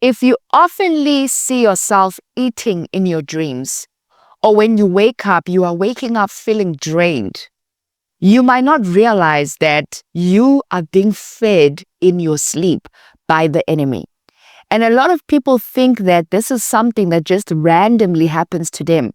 If you oftenly see yourself eating in your dreams, or when you wake up, you are waking up feeling drained, you might not realize that you are being fed in your sleep by the enemy. And a lot of people think that this is something that just randomly happens to them.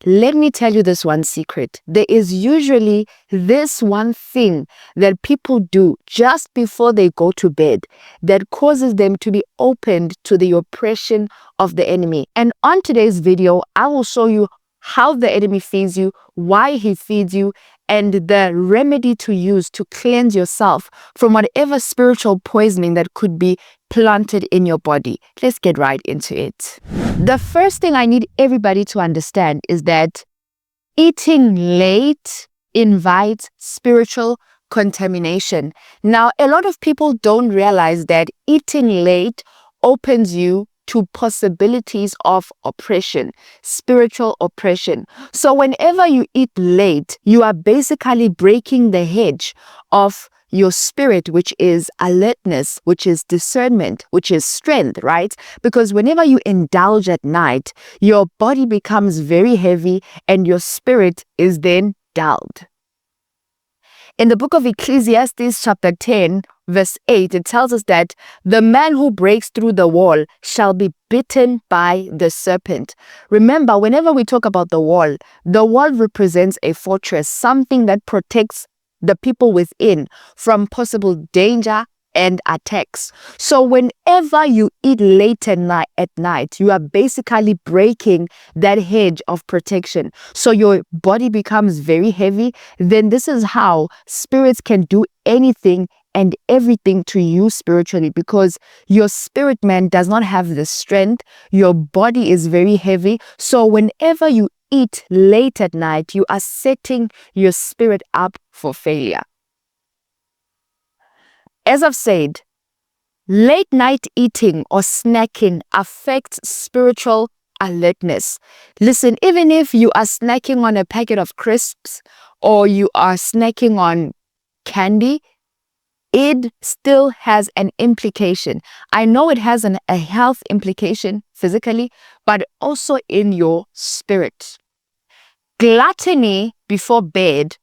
Let me tell you this one secret. There is usually this one thing that people do just before they go to bed that causes them to be opened to the oppression of the enemy. And on today's video, I will show you how the enemy feeds you, why he feeds you, and the remedy to use to cleanse yourself from whatever spiritual poisoning that could be planted in your body. Let's get right into it. The first thing I need everybody to understand is that eating late invites spiritual contamination. Now, a lot of people don't realize that eating late opens you to possibilities of oppression, spiritual oppression. So whenever you eat late, you are basically breaking the hedge of your spirit, which is alertness, which is discernment, which is strength, right? Because whenever you indulge at night, your body becomes very heavy and your spirit is then dulled. In the book of Ecclesiastes chapter 10, verse 8, it tells us that the man who breaks through the wall shall be bitten by the serpent. Remember, whenever we talk about the wall represents a fortress, something that protects the people within from possible danger and attacks. So whenever you eat late at night, you are basically breaking that hedge of protection. So your body becomes very heavy. Then this is how spirits can do anything and everything to you spiritually, because your spirit man does not have the strength. Your body is very heavy. So whenever you eat late at night, you are setting your spirit up for failure. As I've said, late night eating or snacking affects spiritual alertness. Listen, even if you are snacking on a packet of crisps or you are snacking on candy, it still has an implication. I know it has a health implication physically, but also in your spirit. Gluttony before bed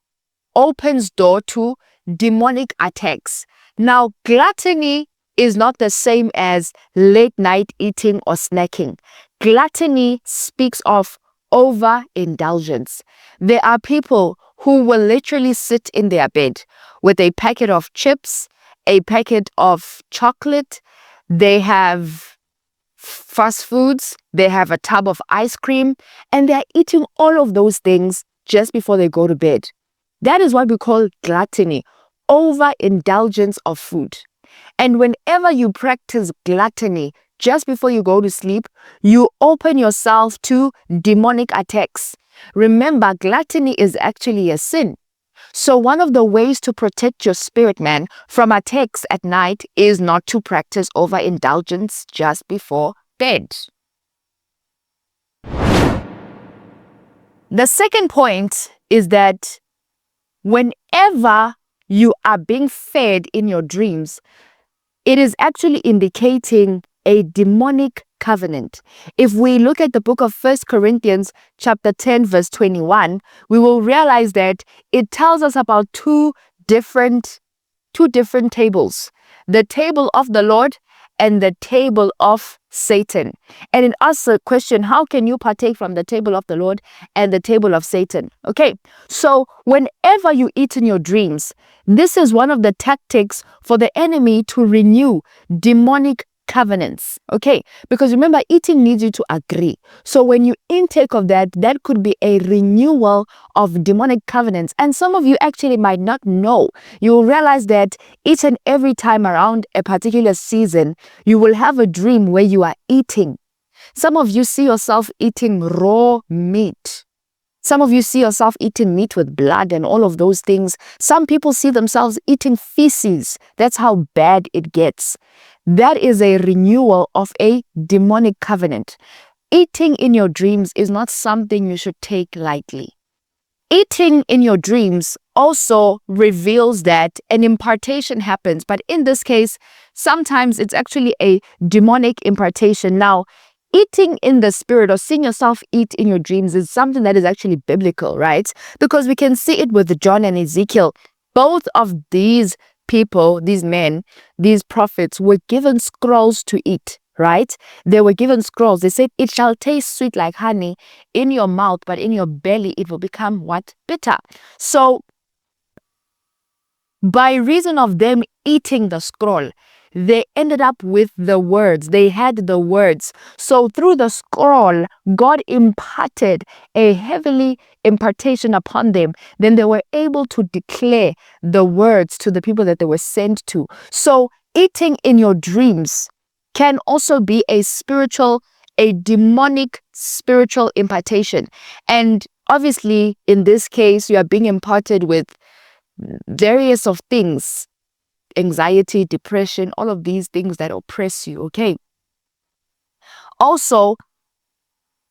opens door to demonic attacks. Now, gluttony is not the same as late night eating or snacking. Gluttony speaks of overindulgence. There are people who will literally sit in their bed with a packet of chips, a packet of chocolate. They have fast foods, they have a tub of ice cream, and they're eating all of those things just before they go to bed. That is what we call gluttony, overindulgence of food. And whenever you practice gluttony just before you go to sleep, you open yourself to demonic attacks. Remember, gluttony is actually a sin. So one of the ways to protect your spirit man from attacks at night is not to practice overindulgence just before bed. The second point is that whenever you are being fed in your dreams, it is actually indicating a demonic covenant. If we look at the book of 1 Corinthians chapter 10 verse 21, we will realize that it tells us about two different tables. The table of the Lord and the table of Satan. And it asks a question, how can you partake from the table of the Lord and the table of Satan? Okay, so whenever you eat in your dreams, this is one of the tactics for the enemy to renew demonic covenants. Okay, because remember, eating needs you to agree. So when you intake of that could be a renewal of demonic covenants. And some of you actually might not know. You will realize that each and every time around a particular season, you will have a dream where you are eating. Some of you see yourself eating raw meat. Some of you see yourself eating meat with blood and all of those things. Some people see themselves eating feces. That's how bad it gets. That is a renewal of a demonic covenant. Eating in your dreams is not something you should take lightly. Eating in your dreams also reveals that an impartation happens. But in this case, sometimes it's actually a demonic impartation. Now, eating in the spirit or seeing yourself eat in your dreams is something that is actually biblical, right? Because we can see it with John and Ezekiel. Both of these people, these men, these prophets were given scrolls to eat, right? They were given scrolls. They said, it shall taste sweet like honey in your mouth, but in your belly it will become what? Bitter. So by reason of them eating the scroll, they ended up with the words. They had the words. So through the scroll, God imparted a heavily impartation upon them. Then they were able to declare the words to the people that they were sent to. So eating in your dreams can also be a demonic spiritual impartation. And obviously, in this case, you are being imparted with various of things, anxiety, depression, all of these things that oppress you, okay? Also,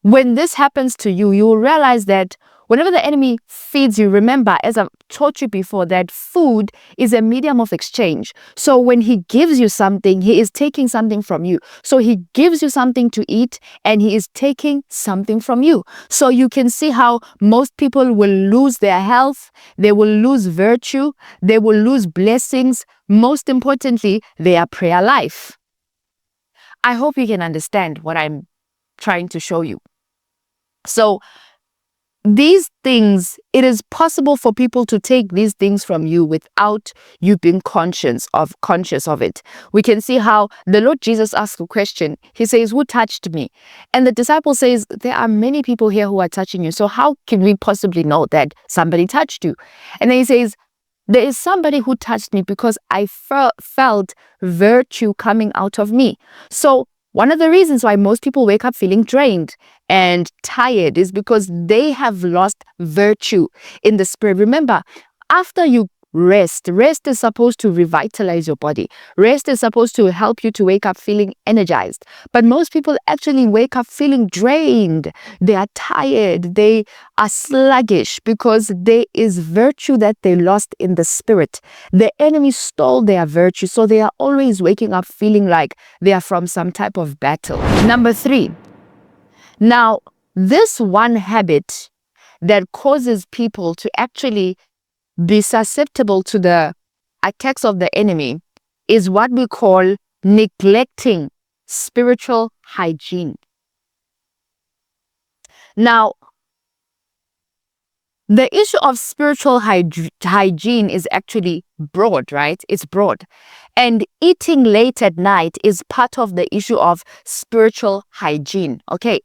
when this happens to you, you will realize that whenever the enemy feeds you, remember, as I've taught you before, that food is a medium of exchange. So when he gives you something, he is taking something from you. So he gives you something to eat and he is taking something from you. So you can see how most people will lose their health, they will lose virtue, they will lose blessings. Most importantly, their prayer life. I hope you can understand what I'm trying to show you. So these things, it is possible for people to take these things from you without you being conscious of it. We can see how the Lord Jesus asked a question. He says, who touched me? And the disciple says, there are many people here who are touching you. So how can we possibly know that somebody touched you? And then he says, there is somebody who touched me because I felt virtue coming out of me. So one of the reasons why most people wake up feeling drained and tired is because they have lost virtue in the spirit. Remember, after you rest is supposed to revitalize your body. Rest is supposed to help you to wake up feeling energized. But most people actually wake up feeling drained. They are tired. They are sluggish because there is virtue that they lost in the spirit. The enemy stole their virtue, so they are always waking up feeling like they are from some type of battle. Number 3. Now, this one habit that causes people to actually be susceptible to the attacks of the enemy is what we call neglecting spiritual hygiene. Now, the issue of spiritual hygiene is actually broad, right? It's broad. And eating late at night is part of the issue of spiritual hygiene, okay?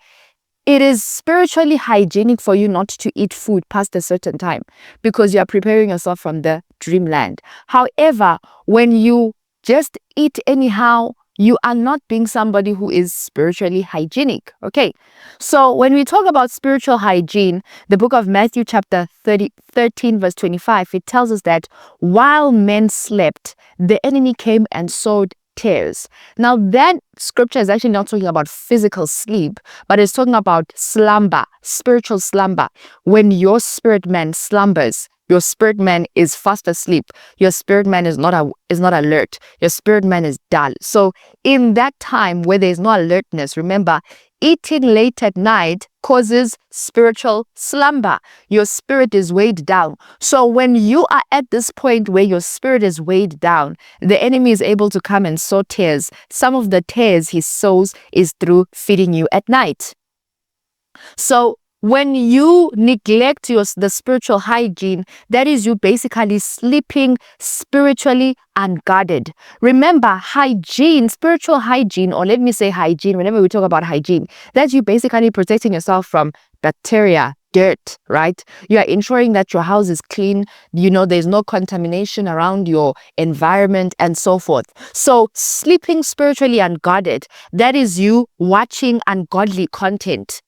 It is spiritually hygienic for you not to eat food past a certain time because you are preparing yourself from the dreamland. However, when you just eat anyhow, you are not being somebody who is spiritually hygienic. Okay, so when we talk about spiritual hygiene, the book of Matthew chapter 13 verse 25, it tells us that while men slept, the enemy came and sowed tares. Now that scripture is actually not talking about physical sleep, but it's talking about slumber, spiritual slumber. When your spirit man slumbers, your spirit man is fast asleep. Your spirit man is not alert. Your spirit man is dull. So in that time where there's no alertness, remember, eating late at night causes spiritual slumber. Your spirit is weighed down. So when you are at this point where your spirit is weighed down, the enemy is able to come and sow tares. Some of the tares he sows is through feeding you at night. So when you neglect the spiritual hygiene, that is you basically sleeping spiritually unguarded. Remember, hygiene, spiritual hygiene, or let me say hygiene, whenever we talk about hygiene, that's you basically protecting yourself from bacteria, dirt, right? You are ensuring that your house is clean, there's no contamination around your environment and so forth. So sleeping spiritually unguarded, that is you watching ungodly content.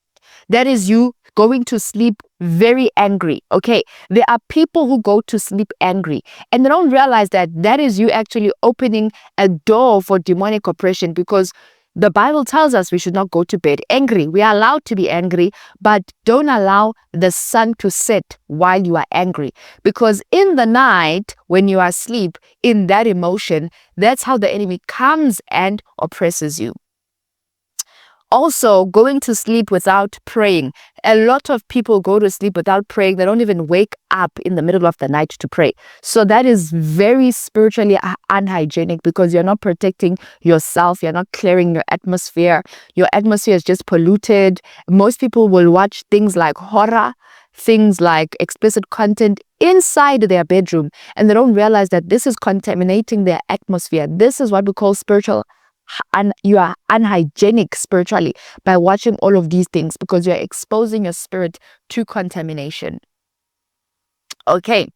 That is you going to sleep very angry, okay? There are people who go to sleep angry and they don't realize that is you actually opening a door for demonic oppression because The Bible tells us we should not go to bed angry. We are allowed to be angry, but don't allow the sun to set while you are angry. Because in the night, when you are asleep, in that emotion, that's how the enemy comes and oppresses you. Also, going to sleep without praying. A lot of people go to sleep without praying. They don't even wake up in the middle of the night to pray. So that is very spiritually unhygienic, because you're not protecting yourself. You're not clearing your atmosphere. Your atmosphere is just polluted. Most people will watch things like horror, things like explicit content inside their bedroom, and they don't realize that this is contaminating their atmosphere. This is what we call spiritual, and you are unhygienic spiritually by watching all of these things, because you're exposing your spirit to contamination. Okay,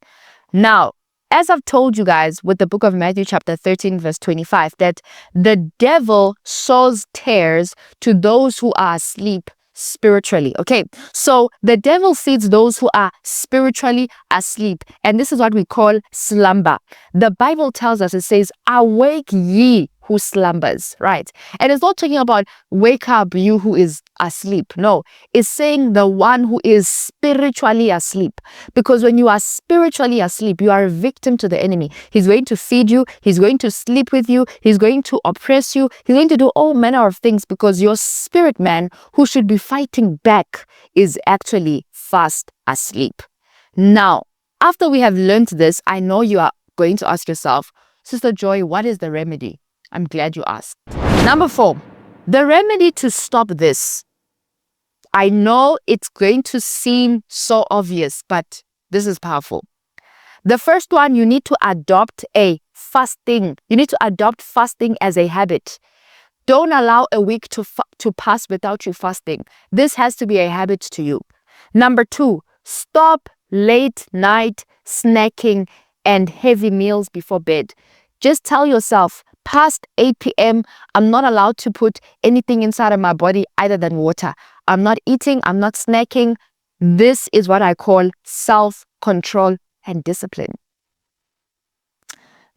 now, as I've told you guys with the book of Matthew chapter 13 verse 25, that the devil sows tares to those who are asleep spiritually. Okay, so the devil feeds those who are spiritually asleep, and this is what we call slumber. The Bible tells us, it says, awake ye who slumbers, right? And it's not talking about wake up you who is asleep. No, it's saying the one who is spiritually asleep. Because when you are spiritually asleep, you are a victim to the enemy. He's going to feed you. He's going to sleep with you. He's going to oppress you. He's going to do all manner of things, because your spirit man, who should be fighting back, is actually fast asleep. Now, after we have learned this, I know you are going to ask yourself, Sister Joy, what is the remedy? I'm glad you asked. Number 4, the remedy to stop this. I know it's going to seem so obvious, but this is powerful. The first one, you need to adopt a fasting. You need to adopt fasting as a habit. Don't allow a week to pass without you fasting. This has to be a habit to you. Number 2, stop late night snacking and heavy meals before bed. Just tell yourself, past 8 p.m., I'm not allowed to put anything inside of my body other than water. I'm not eating, I'm not snacking. This is what I call self-control and discipline.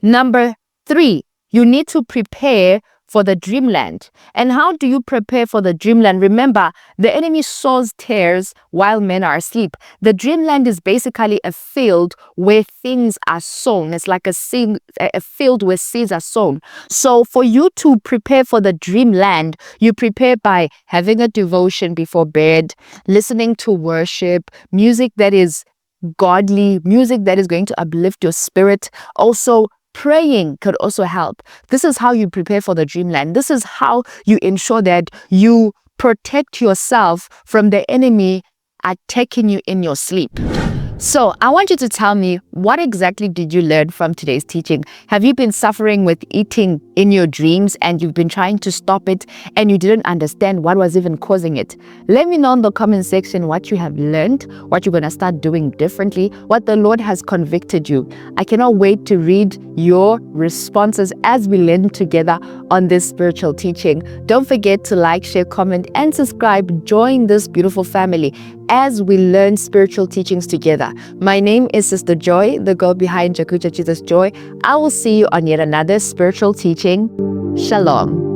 Number 3, you need to prepare for the dreamland. And how do you prepare for the dreamland? Remember, the enemy sows tares while men are asleep. The dreamland is basically a field where things are sown. It's like a field where seeds are sown. So for you to prepare for the dreamland, you prepare by having a devotion before bed, listening to worship, music that is godly, music that is going to uplift your spirit. Also, praying could also help. This is how you prepare for the dreamland. This is how you ensure that you protect yourself from the enemy attacking you in your sleep. So I want you to tell me, what exactly did you learn from today's teaching? Have you been suffering with eating in your dreams and you've been trying to stop it and you didn't understand what was even causing it? Let me know in the comment section what you have learned, what you're going to start doing differently, what the Lord has convicted you. I cannot wait to read your responses as we learn together on this spiritual teaching. Don't forget to like, share, comment, and subscribe. Join this beautiful family as we learn spiritual teachings together. My name is Sister Joy, the girl behind Jakuja Jesus Joy. I will see you on yet another spiritual teaching. Shalom.